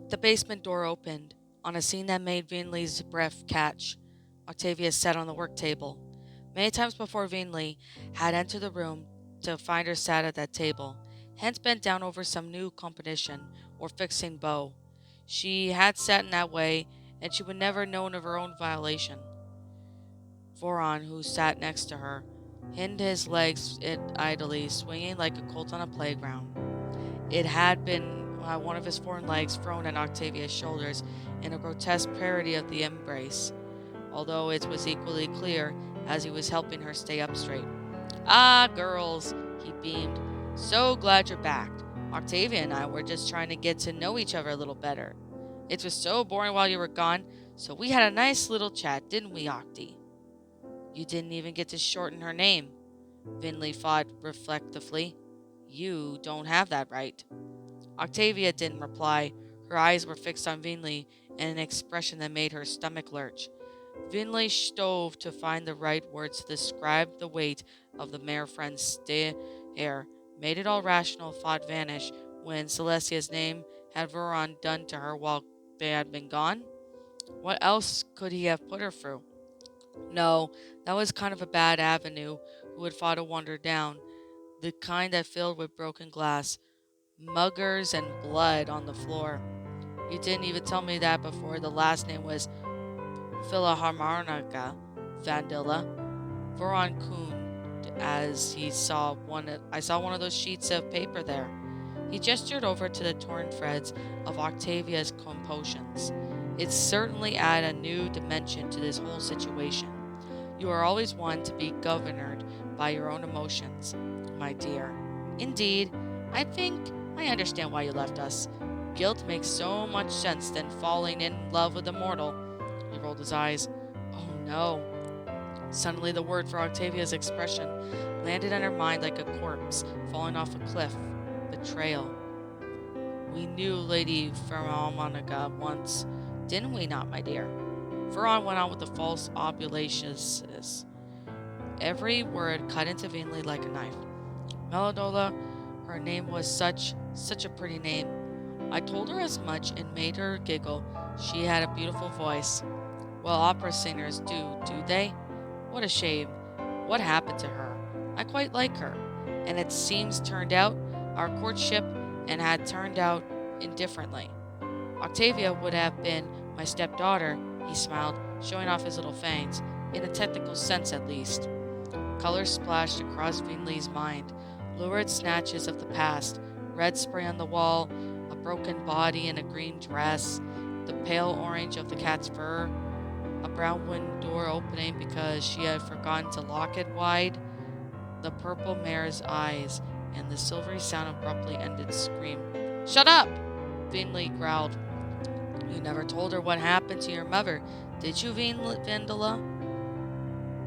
The basement door opened. On a scene that made Vinley's breath catch, Octavia sat on the work table. Many times before, Vinley had entered the room to find her sat at that table, hence bent down over some new competition or fixing bow. She had sat in that way, and she would never known of her own violation. Voron, who sat next to her, hind his legs idly, swinging like a colt on a playground. It had been one of his foreign legs thrown at Octavia's shoulders in a grotesque parody of the embrace, although it was equally clear as he was helping her stay up straight. "Ah, girls," he beamed. "So glad you're back. Octavia and I were just trying to get to know each other a little better. It was so boring while you were gone, so we had a nice little chat, didn't we, Octi?" "You didn't even get to shorten her name," Vinley thought reflectively. "You don't have that right." Octavia didn't reply. Her eyes were fixed on Vinley in an expression that made her stomach lurch. Vinley strove to find the right words to describe the weight of the mare friend's stare, made it all rational thought vanish when Celestia's name had Veron done to her while they had been gone. What else could he have put her through? No, that was kind of a bad avenue who had fought to wander down, the kind that filled with broken glass, muggers, and blood on the floor. You didn't even tell me that before. The last name was Philharmonica Vandilla. Voron cooned as he saw I saw one of those sheets of paper there. He gestured over to the torn threads of Octavia's compositions. It certainly added a new dimension to this whole situation. You are always one to be governed by your own emotions, my dear. Indeed, I think I understand why you left us. Guilt makes so much sense than falling in love with a mortal. He rolled his eyes. Oh no. Suddenly the word for Octavia's expression landed on her mind like a corpse falling off a cliff. Betrayal. We knew Lady Philharmonica once, didn't we not, my dear? Veron went on with the false oblations, every word cut into Vinley like a knife. Melodola, her name was such a pretty name. I told her as much and made her giggle. She had a beautiful voice. Well, opera singers do they? What a shame. What happened to her? I quite like her. And it seems turned out our courtship and had turned out indifferently. Octavia would have been my stepdaughter, he smiled, showing off his little fangs, in a technical sense at least. Color splashed across Vinley's mind, lurid snatches of the past, red spray on the wall, a broken body in a green dress, the pale orange of the cat's fur, a brown wooden door opening because she had forgotten to lock it wide, the purple mare's eyes, and the silvery sound abruptly ended scream. "Shut up!" Vinley growled. "You never told her what happened to your mother, did you, Vendela?"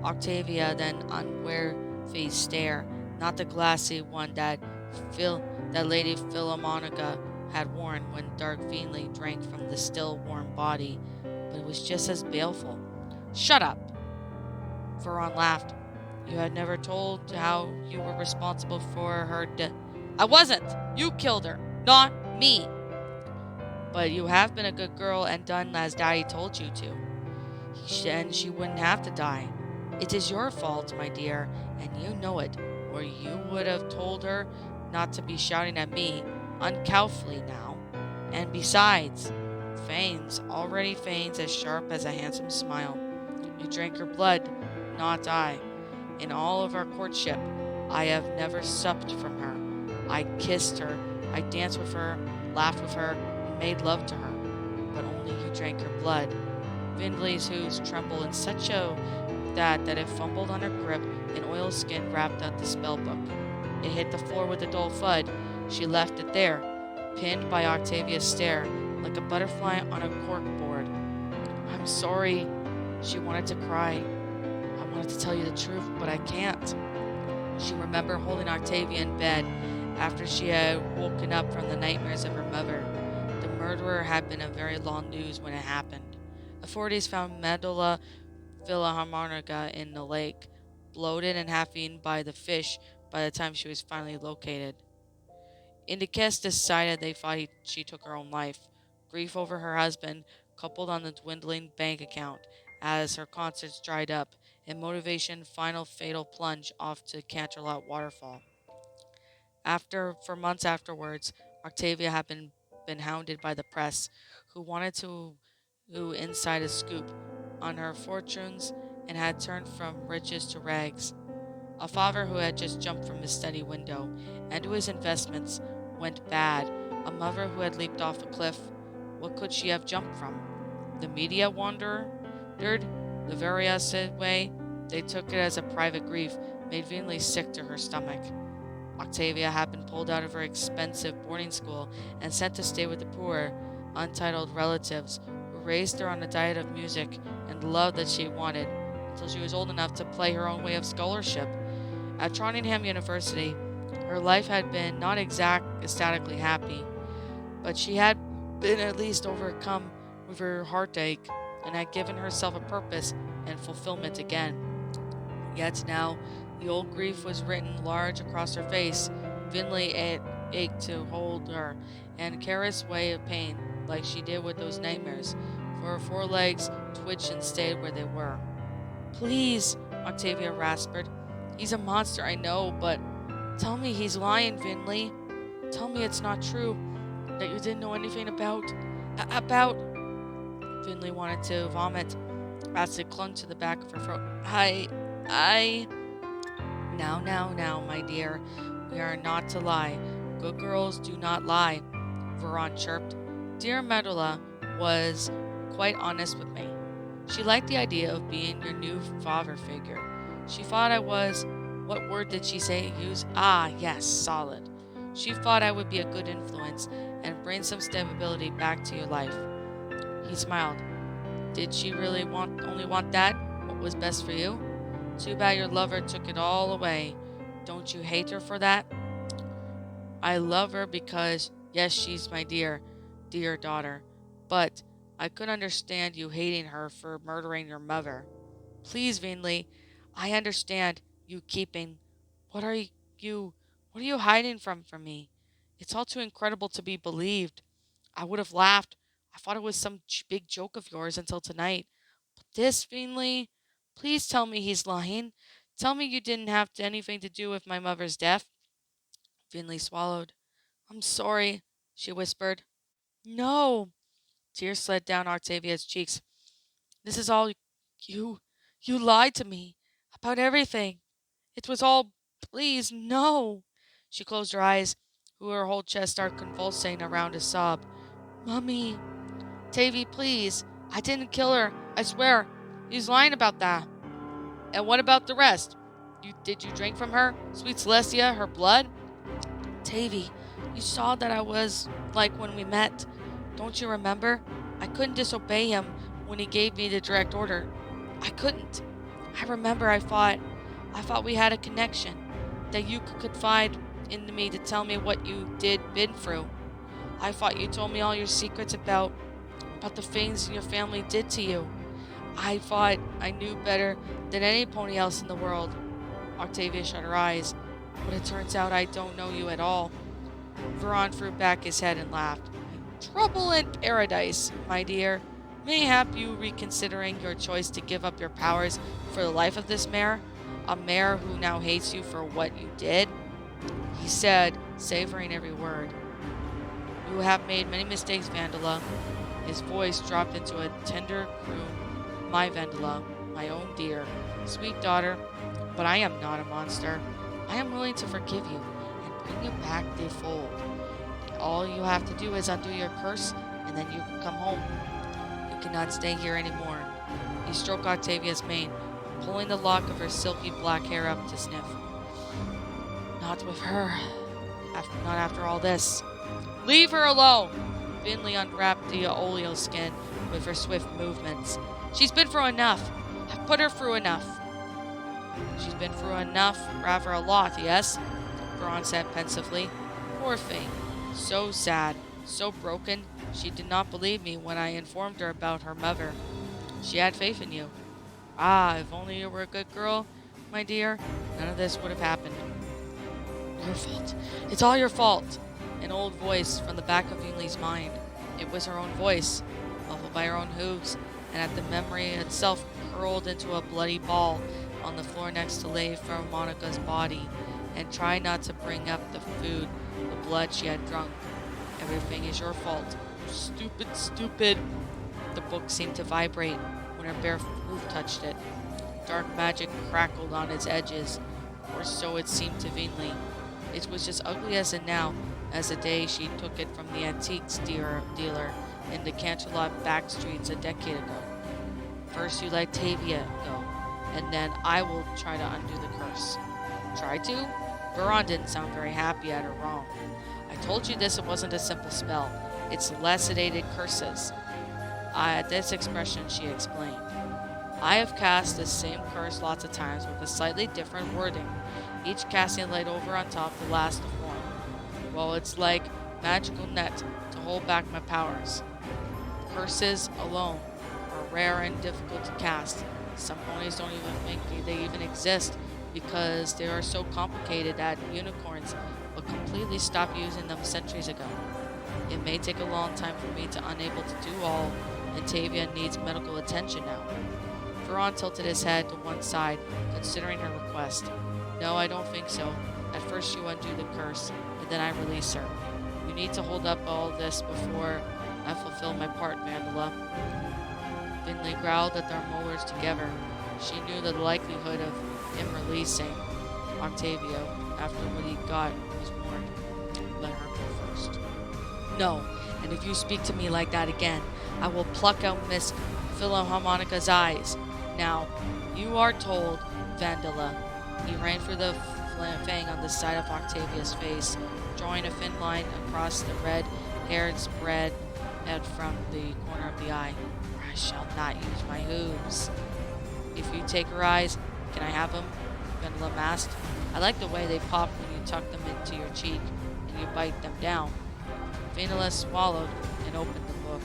Octavia then unware-faced stare, not the glassy one that Lady Philharmonica had worn when dark Vinley drank from the still warm body, but it was just as baleful. "Shut up!" Veron laughed. "You had never told how you were responsible for her "I wasn't! You killed her, not me!" "But you have been a good girl and done as Daddy told you to. And she wouldn't have to die. It is your fault, my dear, and you know it, or you would have told her not to be shouting at me, uncouthly now. And besides, Fanes, already Fanes as sharp as a handsome smile. You drank her blood, not I. In all of our courtship, I have never supped from her. I kissed her, I danced with her, laughed with her, and made love to her. But only you drank her blood." Vinley's hooves trembled in such a that it fumbled on her grip, and oilskin wrapped up the spellbook. It hit the floor with a dull thud. She left it there, pinned by Octavia's stare, like a butterfly on a corkboard. "I'm sorry." She wanted to cry. "I wanted to tell you the truth, but I can't." She remembered holding Octavia in bed after she had woken up from the nightmares of her mother. The murderer had been a very long news when it happened. Authorities found Medulla Philharmonica in the lake, bloated and half eaten by the fish by the time she was finally located. Indicus decided they thought she took her own life. Grief over her husband, coupled on the dwindling bank account as her concerts dried up, and motivation final fatal plunge off to Canterlot Waterfall. For months afterwards, Octavia had been hounded by the press, who wanted who inside a scoop on her fortunes and had turned from riches to rags. A father who had just jumped from his study window and whose investments went bad. A mother who had leaped off a cliff. What could she have jumped from? The media wondered. The various way they took it as a private grief made Vinley sick to her stomach. Octavia had been pulled out of her expensive boarding school and sent to stay with the poor, untitled relatives who raised her on a diet of music and love that she wanted until she was old enough to play her own way of scholarship. At Trondheim University, her life had been not ecstatically happy, but she had been at least overcome with her heartache and had given herself a purpose and fulfillment again. Yet now, the old grief was written large across her face. Vinley ached to hold her and carry away pain like she did with those nightmares, for her forelegs twitched and stayed where they were. "Please," Octavia rasped. "He's a monster, I know, but tell me he's lying, Vinley. Tell me it's not true, that you didn't know anything about... Vinley wanted to vomit as it clung to the back of her throat. I... Now, my dear, we are not to lie. Good girls do not lie," Veron chirped. Dear Medulla was quite honest with me. She liked the idea of being your new father figure. She thought I was... What word did she use? Yes, solid. She thought I would be a good influence and bring some stability back to your life. He smiled. Did she really only want that? What was best for you? Too bad your lover took it all away. Don't you hate her for that? I love her because, yes, she's my dear daughter. But I could understand you hating her for murdering your mother. Please, Vinley, I understand you keeping. What are you hiding from me? It's all too incredible to be believed. I would have laughed. I thought it was some big joke of yours until tonight. But this, Vinley, please tell me he's lying. Tell me you didn't have anything to do with my mother's death. Vinley swallowed. I'm sorry, she whispered. No. Tears slid down Octavia's cheeks. This is all you. You lied to me about everything. It was all. Please, no. She closed her eyes, her whole chest started convulsing around a sob. Mummy. Tavy, please. I didn't kill her. I swear. He's lying about that. And what about the rest? Did you drink from her? Sweet Celestia, her blood? Tavy, you saw that I was like when we met. Don't you remember? I couldn't disobey him when he gave me the direct order. I couldn't. I remember I thought we had a connection, that you could confide in me to tell me what you been through. I thought you told me all your secrets about the things your family did to you. I thought I knew better than any pony else in the world. Octavia shut her eyes, but it turns out I don't know you at all. Veron threw back his head and laughed. Trouble in paradise, my dear. Mayhap you reconsidering your choice to give up your powers for the life of this mare? A mare who now hates you for what you did? He said, savoring every word. You have made many mistakes, Vendela. His voice dropped into a tender croon. My Vendela, my own dear, sweet daughter, but I am not a monster. I am willing to forgive you and bring you back the fold. All you have to do is undo your curse, and then you can come home. You cannot stay here anymore. He stroked Octavia's mane, pulling the lock of her silky black hair up to sniff. Not with her. Not after all this. Leave her alone! Vinley unwrapped the oleo skin with her swift movements. She's been through enough. I've put her through enough. She's been through enough, rather a lot, yes? Veron said pensively. Poor thing. So sad, so broken, she did not believe me when I informed her about her mother. She had faith in you. If only you were a good girl, my dear, none of this would have happened. Your fault. It's all your fault. An old voice from the back of Vinley's mind. It was her own voice, muffled by her own hooves, and at the memory itself curled into a bloody ball on the floor next to Lady Monica's body, and tried not to bring up the food, the blood she had drunk. Everything is your fault. You stupid, stupid. The book seemed to vibrate when her bare hoof touched it. Dark magic crackled on its edges, or so it seemed to Vinley. It was just ugly as it now as the day she took it from the antiques dealer in the Canterlot back streets a decade ago. First you let Tavia go, and then I will try to undo the curse. Try to? Veron didn't sound very happy at her wrong. I told you this wasn't a simple spell. It's lacerated curses. At this expression, she explained. I have cast the same curse lots of times with a slightly different wording, each casting light over on top the last to form. Well, it's like magical net to hold back my powers. Curses alone are rare and difficult to cast. Some ponies don't even think they even exist because they are so complicated that unicorns will completely stop using them centuries ago. It may take a long time for me to unable to do all, and Tavia needs medical attention now. Veron tilted his head to one side, considering her request. No, I don't think so. At first you undo the curse, and then I release her. You need to hold up all this before I fulfill my part, Vandala. Finley growled at their molars together. She knew the likelihood of him releasing Octavio after what he got was warned. Let her go first. No, and if you speak to me like that again, I will pluck out Miss Philharmonica's eyes. Now, you are told, Vandala. He ran through the fang on the side of Octavia's face, drawing a thin line across the red-haired spread out from the corner of the eye. I shall not use my hooves. If you take her eyes, can I have them? Vandala asked. I like the way they pop when you tuck them into your cheek and you bite them down. Vandala swallowed and opened the book.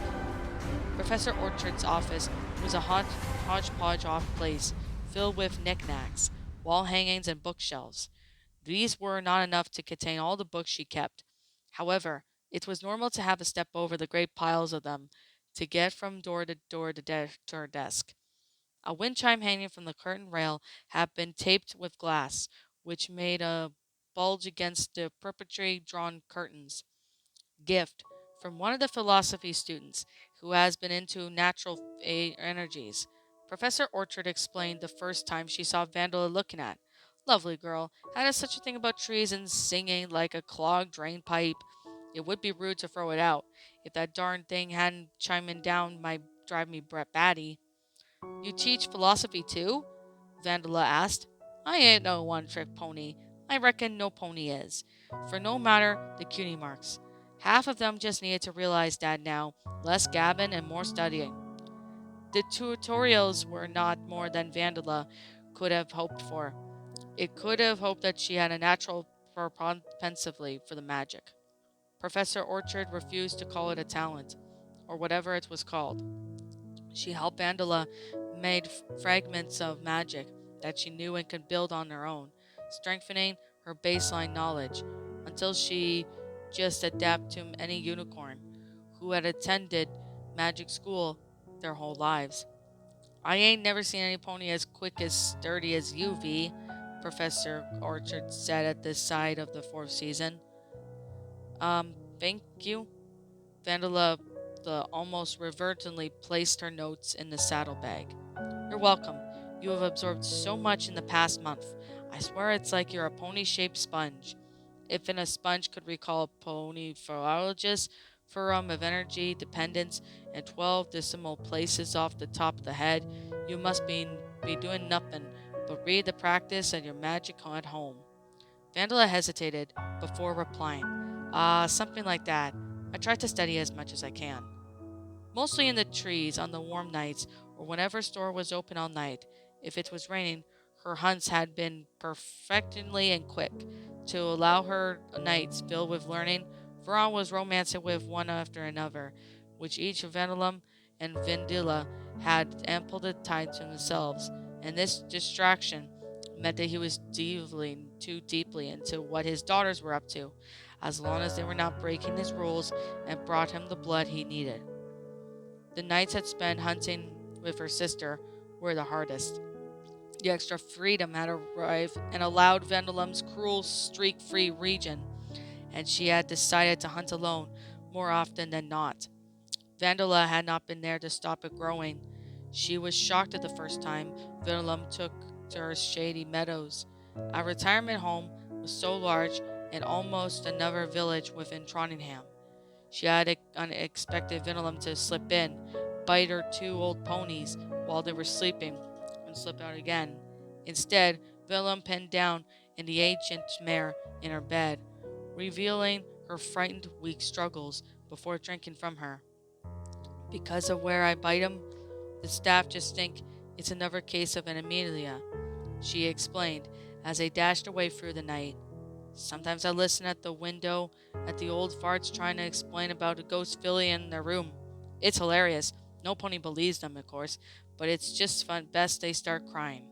Professor Orchard's office was a hodgepodge-off place filled with knickknacks, wall hangings, and bookshelves. These were not enough to contain all the books she kept. However, it was normal to have to step over the great piles of them to get from door to door to her desk. A wind chime hanging from the curtain rail had been taped with glass, which made a bulge against the purposely drawn curtains. Gift from one of the philosophy students who has been into natural energies. Professor Orchard explained the first time she saw Vandala looking at. Lovely girl, had such a thing about trees and singing like a clogged drain pipe. It would be rude to throw it out. If that darn thing hadn't chiming down might drive me batty. You teach philosophy too? Vandala asked. I ain't no one-trick pony. I reckon no pony is. For no matter the cutie marks. Half of them just needed to realize that now, less gabbing and more studying. The tutorials were not more than Vandala could have hoped for. It could have hoped that she had a natural propensity for the magic. Professor Orchard refused to call it a talent, or whatever it was called. She helped Vandala made fragments of magic that she knew and could build on her own, strengthening her baseline knowledge until she just adapted to any unicorn who had attended magic school their whole lives. I ain't never seen any pony as quick as sturdy as you, V, Professor Orchard said at the side of the fourth season. Thank you. Vandala almost reverently placed her notes in the saddlebag. You're welcome. You have absorbed so much in the past month. I swear it's like you're a pony-shaped sponge. If a sponge could recall a pony philologist, forum of energy, dependence, and 12 decimal places off the top of the head, you must be doing nothing but read the practice and your magic at home. Vandala hesitated before replying. Something like that. I try to study as much as I can. Mostly in the trees on the warm nights, or whenever store was open all night. If it was raining, her hunts had been perfectly and quick. To allow her nights filled with learning, Veron was romancing with one after another, which each of Vandalum and Vindila had ample time to themselves, and this distraction meant that he was delving too deeply into what his daughters were up to. as long as they were not breaking his rules and brought him the blood he needed. The nights had spent hunting with her sister were the hardest. The extra freedom had arrived and allowed Vandalum's cruel, streak-free region, and she had decided to hunt alone more often than not. Vandala had not been there to stop it growing. She was shocked at the first time Vandalum took to her shady meadows. Our retirement home was so large and almost another village within Trondheim. She had unexpected Vandalum to slip in, bite her two old ponies while they were sleeping, and slip out again. Instead, Vandalum pinned down in the ancient mare in her bed, revealing her frightened, weak struggles before drinking from her. Because of where I bite him, the staff just think it's another case of an amelia, she explained as they dashed away through the night. Sometimes I listen at the window at the old farts trying to explain about a ghost filly in their room. It's hilarious. No pony believes them, of course, but it's just fun. Best they start crying.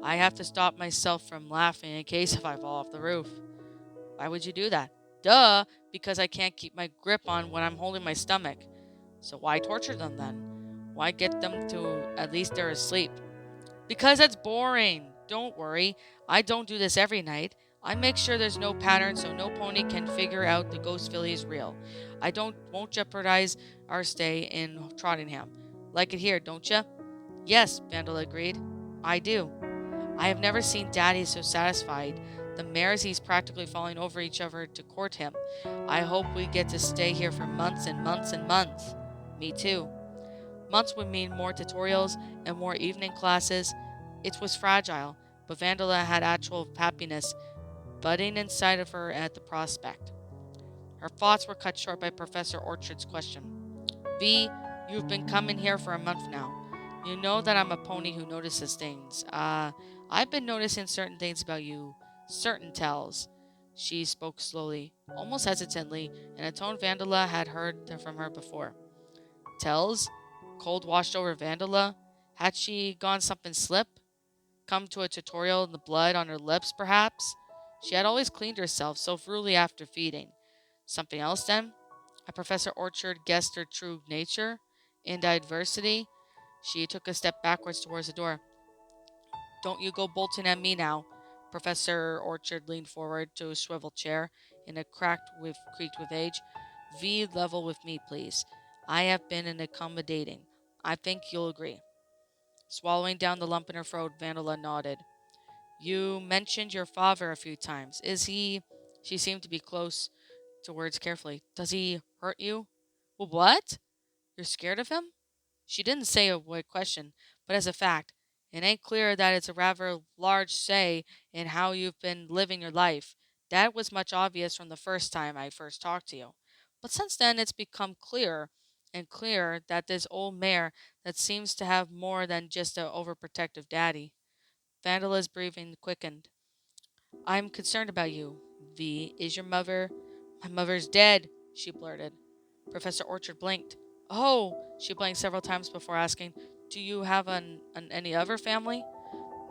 I have to stop myself from laughing in case if I fall off the roof. Why would you do that? Duh, because I can't keep my grip on when I'm holding my stomach. So why torture them then? Why get them to at least they're asleep? Because it's boring. Don't worry. I don't do this every night. I make sure there's no pattern so no pony can figure out the ghost filly is real. I won't jeopardize our stay in Trottingham. Like it here, don't you? Yes, Vandal agreed. I do. I have never seen Daddy so satisfied. The mares he's practically falling over each other to court him. I hope we get to stay here for months and months and months. Me too. Months would mean more tutorials and more evening classes. It was fragile, but Vandala had actual happiness budding inside of her at the prospect. Her thoughts were cut short by Professor Orchard's question. V, you've been coming here for a month now. You know that I'm a pony who notices things. I've been noticing certain things about you. Certain tells. She spoke slowly, almost hesitantly, in a tone Vandala had heard from her before. Tells? Cold washed over Vandala? Had she gone something slip? Come to a tutorial in the blood on her lips, perhaps? She had always cleaned herself so thoroughly after feeding. Something else, then? Had Professor Orchard guessed her true nature? In adversity? She took a step backwards towards the door. Don't you go bolting at me now. Professor Orchard leaned forward to a swivel chair in a creaked with age. V, level with me, please. I have been accommodating. I think you'll agree. Swallowing down the lump in her throat, Vandala nodded. You mentioned your father a few times. Is he... She seemed to be close to words carefully. Does he hurt you? Well, what? You're scared of him? She didn't say a question, but as a fact, it ain't clear that it's a rather large say in how you've been living your life. That was much obvious from the first time I first talked to you. But since then it's become clearer and clearer that this old mare that seems to have more than just an overprotective daddy. Vandala's breathing quickened. I'm concerned about you. V, is your mother... My mother's dead, she blurted. Professor Orchard blinked. Oh, she blinked several times before asking, do you have any other family?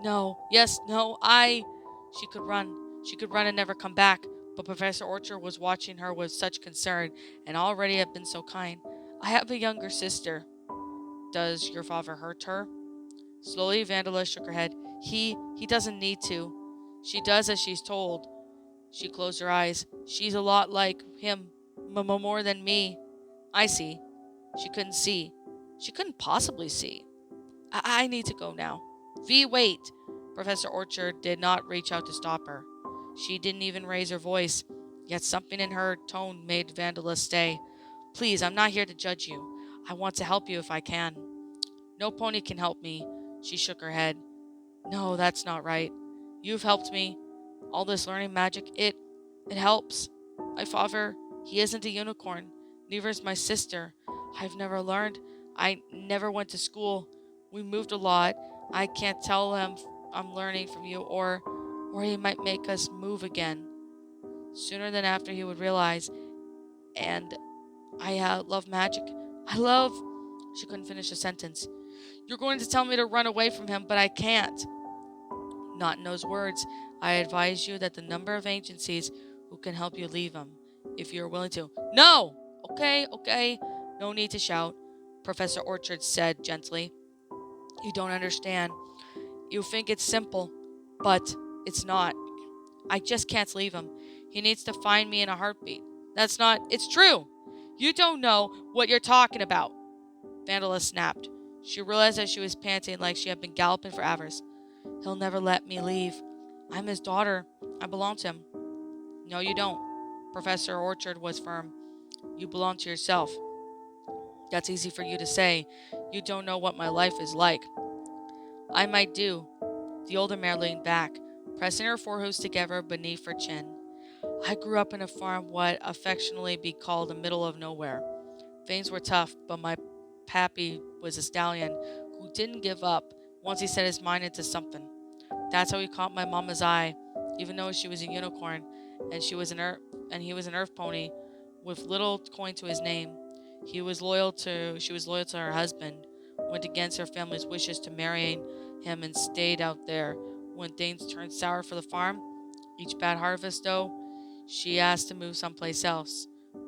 No, yes, no, She could run. She could run and never come back, but Professor Orchard was watching her with such concern and already had been so kind. I have a younger sister. Does your father hurt her? Slowly, Vandala shook her head. He doesn't need to. She does as she's told. She closed her eyes. She's a lot like him, more than me. I see. She couldn't see. She couldn't possibly see. I need to go now. V, wait! Professor Orchard did not reach out to stop her. She didn't even raise her voice, yet something in her tone made Vandala stay. Please, I'm not here to judge you. I want to help you if I can. No pony can help me. She shook her head. No, that's not right. You've helped me. All this learning magic, it helps. My father, he isn't a unicorn. Neither is my sister. I've never learned. I never went to school. We moved a lot. I can't tell him I'm learning from you, or he might make us move again. Sooner than after he would realize. And I love magic. I love... She couldn't finish a sentence. You're going to tell me to run away from him, but I can't. Not in those words. I advise you that the number of agencies who can help you leave him. if you're willing to. No! Okay. No need to shout, Professor Orchard said gently. You don't understand. You think it's simple, but it's not. I just can't leave him. He needs to find me in a heartbeat. That's not. It's true. You don't know what you're talking about. Vandala snapped. She realized that she was panting like she had been galloping for hours. He'll never let me leave. I'm his daughter. I belong to him. No, you don't. Professor Orchard was firm. You belong to yourself. That's easy for you to say. You don't know what my life is like. I might do. The older man leaned back, pressing her foreheads together beneath her chin. I grew up in a farm what affectionately be called the middle of nowhere. Things were tough, but my pappy was a stallion who didn't give up once he set his mind into something. That's how he caught my mama's eye, even though she was a unicorn and he was an earth pony with little coin to his name. She was loyal to her husband, went against her family's wishes to marrying him and stayed out there. When things turned sour for the farm, each bad harvest though, she asked to move someplace else,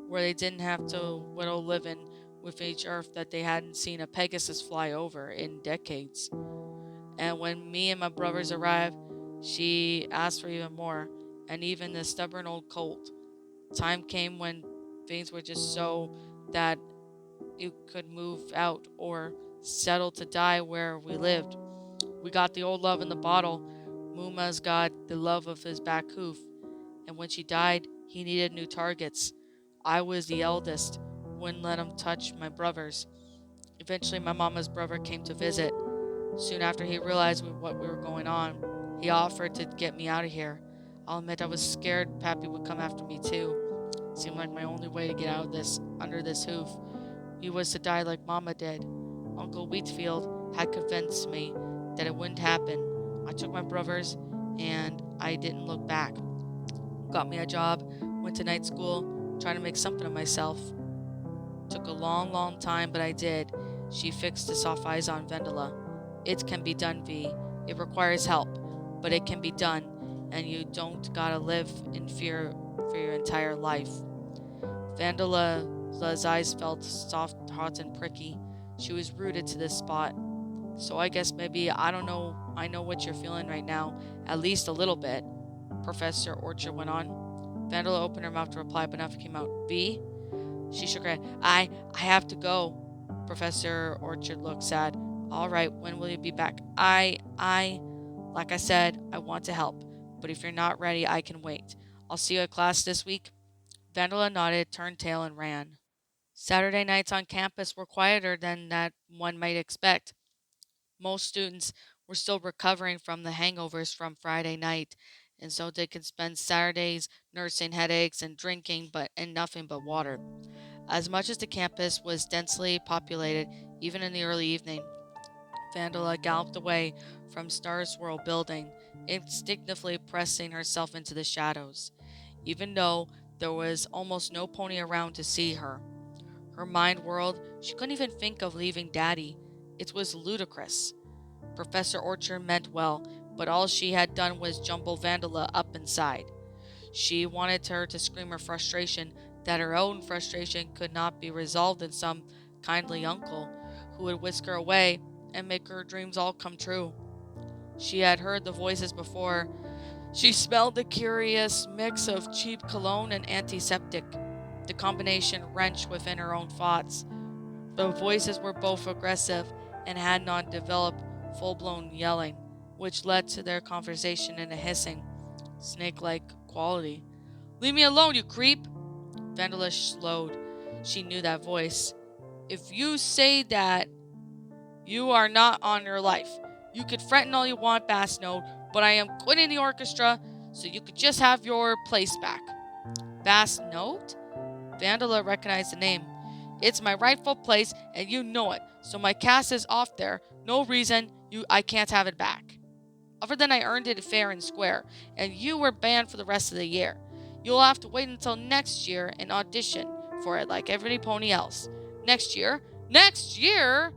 where they didn't have to whittle living with each earth that they hadn't seen a Pegasus fly over in decades. And when me and my brothers arrived, she asked for even more, and even the stubborn old colt. Time came when things were just so that you could move out or settle to die where we lived. We got the old love in the bottle. Muma's got the love of his back hoof, and when she died, he needed new targets. I was the eldest, wouldn't let him touch my brothers. Eventually, my mama's brother came to visit. Soon after he realized what we were going on, he offered to get me out of here. I'll admit I was scared Pappy would come after me too. Seemed like my only way to get out of this, under this hoof, he was to die like Mama did. Uncle Wheatfield had convinced me that it wouldn't happen. I took my brothers, and I didn't look back. Got me a job, went to night school, trying to make something of myself. Took a long time, but I did. She fixed the soft eyes on Vendela. It can be done, V. It requires help, but it can be done, and you don't gotta live in fear for your entire life. Vandela's eyes felt soft, hot, and pricky. She was rooted to this spot. So I guess maybe, I don't know, I know what you're feeling right now, at least a little bit, Professor Orchard went on. Vandela opened her mouth to reply, but nothing came out. V? She shook her head. I have to go. Professor Orchard looked sad. All right, when will you be back? Like I said, I want to help, but if you're not ready, I can wait. I'll see you at class this week. Vandela nodded, turned tail, and ran. Saturday nights on campus were quieter than that one might expect. Most students were still recovering from the hangovers from Friday night, and so they could spend Saturdays nursing headaches and drinking and nothing but water. As much as the campus was densely populated, even in the early evening, Vandela galloped away from Star Swirl building, instinctively pressing herself into the shadows, even though there was almost no pony around to see her. Her mind whirled. She couldn't even think of leaving Daddy. It was ludicrous. Professor Orchard meant well, but all she had done was jumble Vandela up inside. She wanted her to scream her frustration that her own frustration could not be resolved in some kindly uncle who would whisk her away and make her dreams all come true. She had heard the voices before. She smelled the curious mix of cheap cologne and antiseptic. The combination wrenched within her own thoughts. The voices were both aggressive and had not developed full-blown yelling, which led to their conversation in a hissing, snake-like quality. Leave me alone, you creep! Vandela slowed. She knew that voice. If you say that, you are not on your life. You could threaten all you want, Bass Note, but I am quitting the orchestra, so you could just have your place back. Bass Note? Vandela recognized the name. It's my rightful place, and you know it, so my cast is off there. No reason I can't have it back. Other than I earned it fair and square, and you were banned for the rest of the year. You'll have to wait until next year and audition for it like every pony else. Next year? Next year?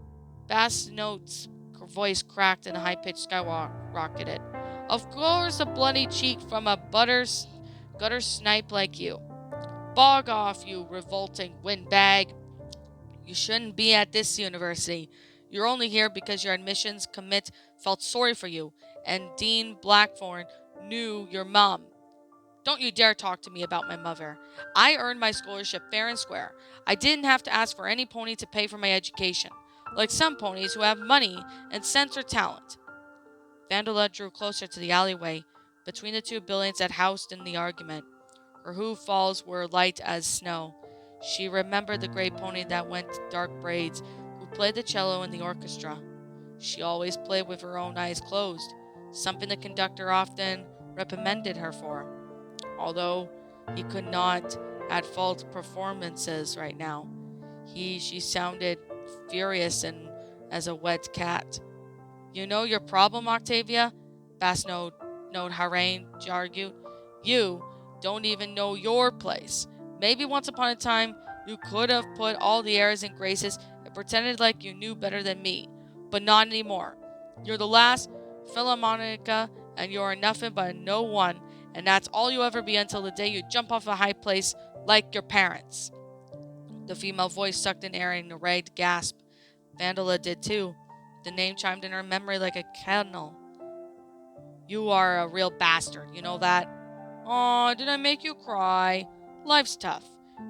Bass Note's voice cracked and a high-pitched skyrocketed. Of course, a bloody cheek from a gutter snipe like you. Bog off, you revolting windbag. You shouldn't be at this university. You're only here because your admissions commit felt sorry for you, and Dean Blackthorn knew your mom. Don't you dare talk to me about my mother. I earned my scholarship fair and square. I didn't have to ask for any pony to pay for my education, like some ponies who have money and sense or talent. Vandala drew closer to the alleyway between the two buildings that housed in the argument. Her hoof falls were light as snow. She remembered the gray pony that went dark braids, who played the cello in the orchestra. She always played with her own eyes closed, something the conductor often reprimanded her for, although he could not at fault performances right now. She sounded furious and as a wet cat. You know your problem, Octavia? Basno Harain argued. You don't even know your place. Maybe once upon a time you could have put all the airs and graces and pretended like you knew better than me, but not anymore. You're the last Philharmonica, and you're nothing but a no one, and that's all you'll ever be until the day you jump off a high place like your parents. The female voice sucked in air in a ragged gasp. Vandala did too. The name chimed in her memory like a kennel. You are a real bastard, you know that? Aw, did I make you cry? Life's tough.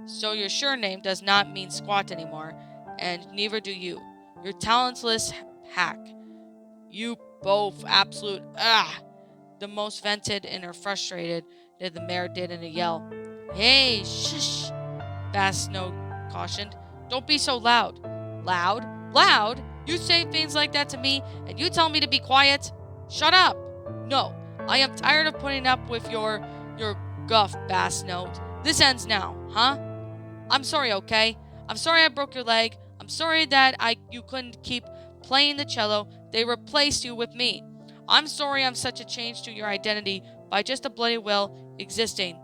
So your surname does not mean squat anymore, and neither do you. You're talentless hack. You both absolute The most vented and her frustrated that the mare did in a yell. Hey, shush, Bass Snow cautioned. Don't be so loud. Loud? Loud? You say things like that to me, and you tell me to be quiet? Shut up! No, I am tired of putting up with your guff, Bass Note. This ends now, huh? I'm sorry, okay? I'm sorry I broke your leg. I'm sorry that you couldn't keep playing the cello. They replaced you with me. I'm sorry I'm such a change to your identity by just a bloody will existing.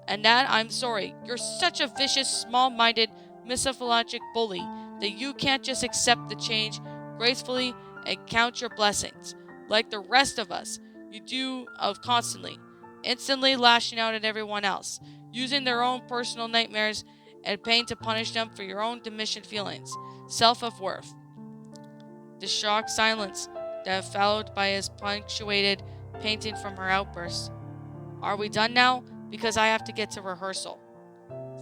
And that I'm sorry. You're such a vicious, small-minded, misophilic bully that you can't just accept the change gracefully and count your blessings, like the rest of us. You do of constantly, instantly lashing out at everyone else, using their own personal nightmares and pain to punish them for your own diminished feelings, self-of-worth. The shocked silence that followed by his punctuated painting from her outburst. Are we done now? Because I have to get to rehearsal.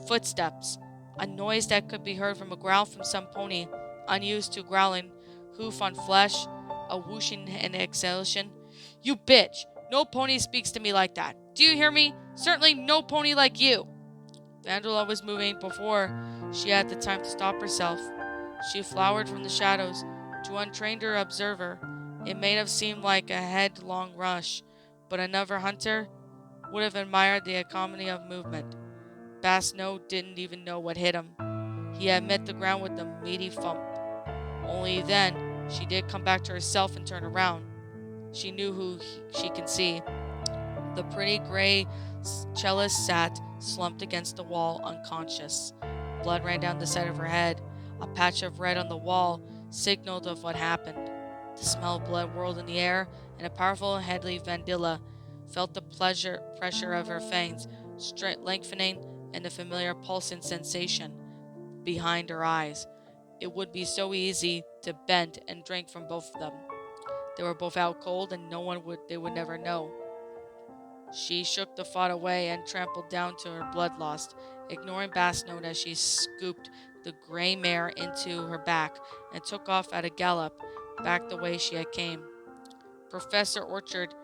Footsteps. A noise that could be heard from a growl from some pony, unused to growling, hoof on flesh, a whooshing and exhalation. You bitch! No pony speaks to me like that. Do you hear me? Certainly no pony like you! Vandala was moving before she had the time to stop herself. She flowered from the shadows. To untrained observer, it may have seemed like a headlong rush, but another hunter would have admired the economy of movement. Basno didn't even know what hit him. He had met the ground with a meaty thump. Only then she did come back to herself and turn around. She knew who she can see. The pretty gray cellist sat slumped against the wall, unconscious. Blood ran down the side of her head. A patch of red on the wall signaled of what happened. The smell of blood whirled in the air, and a powerful headly Vandila felt the pressure of her fangs lengthening and the familiar pulsing sensation behind her eyes. It would be so easy to bend and drink from both of them. They were both out cold, and they would never know. She shook the thought away and trampled down to her blood lost, ignoring Bassnote as she scooped the gray mare into her back and took off at a gallop back the way she had came. Professor Orchard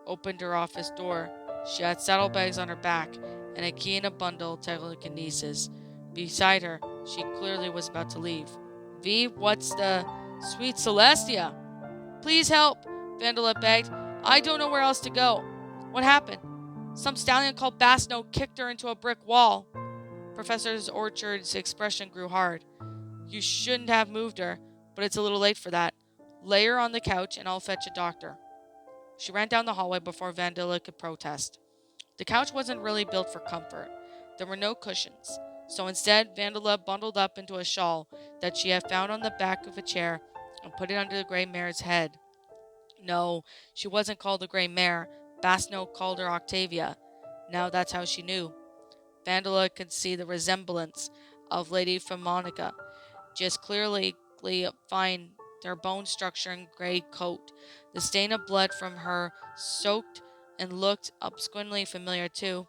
opened her office door. She had saddlebags on her back and a key in a bundle of telekinesis. Beside her, she clearly was about to leave. V, what's the... Sweet Celestia! Please help, Vandala begged. I don't know where else to go. What happened? Some stallion called Basno kicked her into a brick wall. Professor Orchard's expression grew hard. You shouldn't have moved her, but it's a little late for that. Lay her on the couch and I'll fetch a doctor. She ran down the hallway before Vandala could protest. The couch wasn't really built for comfort. There were no cushions. So instead, Vandala bundled up into a shawl that she had found on the back of a chair and put it under the gray mare's head. No, she wasn't called the Gray Mare. Basno called her Octavia. Now that's how she knew. Vandala could see the resemblance of Lady Femonica, just clearly fine, their bone structure and gray coat. The stain of blood from her soaked and looked obscurely familiar too.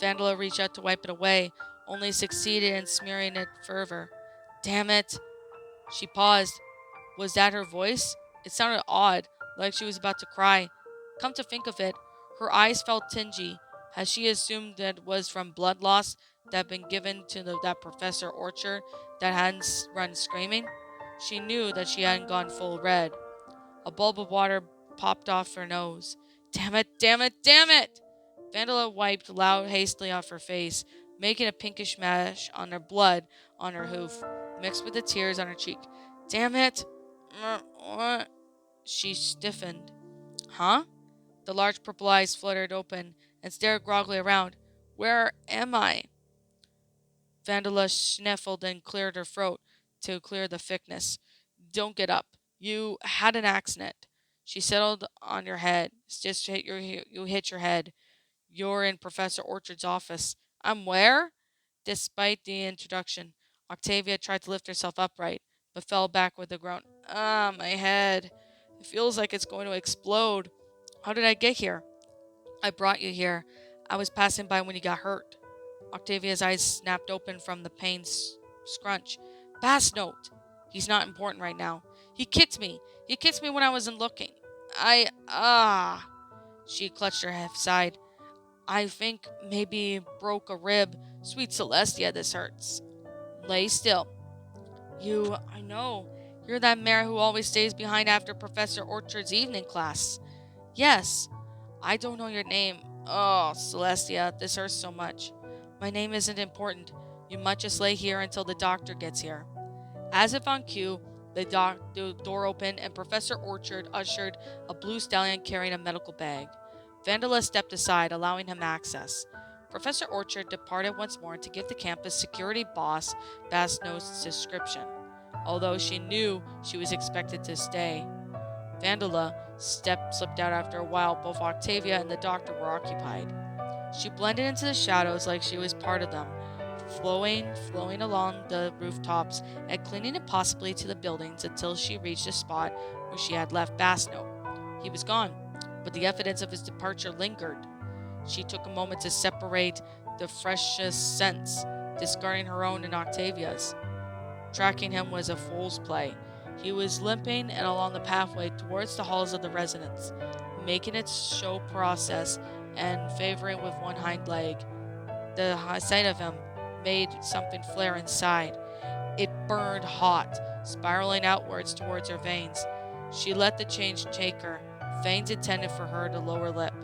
Vandala reached out to wipe it away, only succeeded in smearing it further. Damn it! She paused. Was that her voice? It sounded odd, like she was about to cry. Come to think of it, her eyes felt tingy. Had she assumed that it was from blood loss that had been given to that Professor Orchard that hadn't run screaming? She knew that she hadn't gone full red. A bulb of water popped off her nose. Damn it, damn it, damn it! Vandala wiped loud hastily off her face, making a pinkish mash on her blood on her hoof, mixed with the tears on her cheek. Damn it! What? She stiffened. Huh? The large purple eyes fluttered open and stared groggily around. Where am I? Vandala sniffled and cleared her throat to clear the thickness. Don't get up. You had an accident. She settled on your head. Just you hit your head. You're in Professor Orchard's office. I'm where? Despite the introduction, Octavia tried to lift herself upright, but fell back with a groan. My head. It feels like it's going to explode. How did I get here? I brought you here. I was passing by when you got hurt. Octavia's eyes snapped open from the pain scrunch. Bass note. He's not important right now. He kicked me. He kicked me when I wasn't looking. She clutched her side. I think maybe broke a rib. Sweet Celestia, this hurts. Lay still. I know. You're that mare who always stays behind after Professor Orchard's evening class. Yes. I don't know your name. Oh, Celestia, this hurts so much. My name isn't important. You might just lay here until the doctor gets here. As if on cue, the door opened and Professor Orchard ushered a blue stallion carrying a medical bag. Vandala stepped aside, allowing him access. Professor Orchard departed once more to give the campus security boss Basno's description, although she knew she was expected to stay. Vandala slipped out after a while. Both Octavia and the doctor were occupied. She blended into the shadows like she was part of them, flowing along the rooftops and clinging impossibly to the buildings until she reached a spot where she had left Basno. He was gone, but the evidence of his departure lingered. She took a moment to separate the freshest scents, discarding her own and Octavia's. Tracking him was a fool's play. He was limping and along the pathway towards the halls of the residence, making its show process and favoring with one hind leg. The sight of him made something flare inside. It burned hot, spiraling outwards towards her veins. She let the change take her, veins intended for her the lower lip.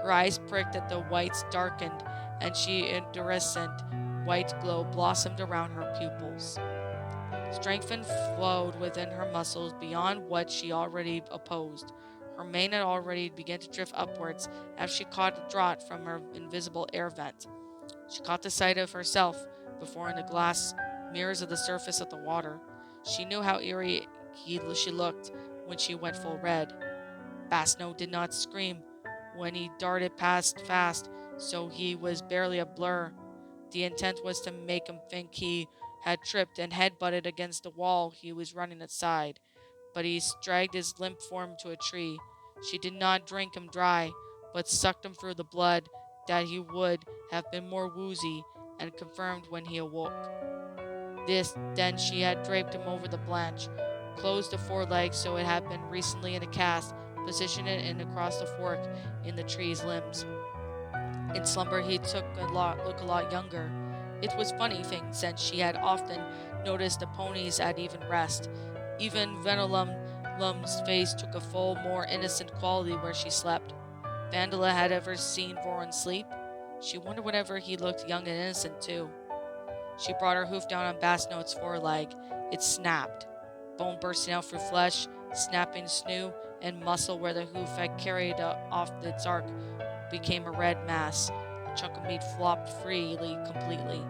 Her eyes pricked at the whites darkened, and iridescent white glow blossomed around her pupils. Strength flowed within her muscles beyond what she already opposed. Her mane had already begun to drift upwards as she caught a draught from her invisible air vent. She caught the sight of herself before in the glass mirrors of the surface of the water. She knew how eerie she looked when she went full red. Basno did not scream when he darted past fast, so he was barely a blur. The intent was to make him think he had tripped and head-butted against the wall he was running aside, but he dragged his limp form to a tree. She did not drink him dry, but sucked him through the blood that he would have been more woozy and confirmed when he awoke. Then she had draped him over the branch, closed the forelegs so it had been recently in a cast, positioned it in across the fork in the tree's limbs. In slumber he looked a lot younger. It was funny thing, since she had often noticed the ponies at even rest. Even Venolum's face took a full, more innocent quality where she slept. Vandala had ever seen Voron sleep. She wondered whenever he looked young and innocent too. She brought her hoof down on Basno's foreleg. It snapped, bone bursting out through flesh, snapping sinew and muscle where the hoof had carried off its arc became a red mass. A chunk of meat flopped freely, completely,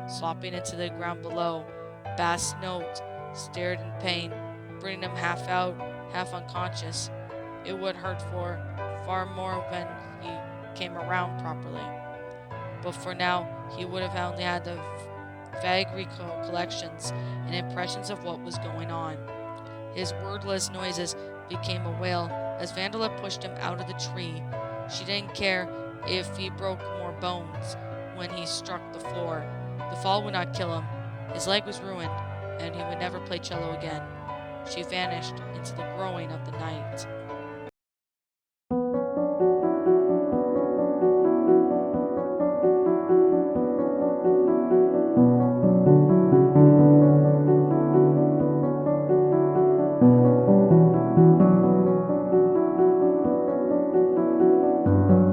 slopping into the ground below. Basno stared in pain, bringing him half out, half unconscious. It would hurt far more when he came around properly. But for now, he would have only had the vague recollections and impressions of what was going on. His wordless noises became a wail as Vandala pushed him out of the tree. She didn't care if he broke more bones when he struck the floor. The fall would not kill him. His leg was ruined, and he would never play cello again. She vanished into the growing of the night.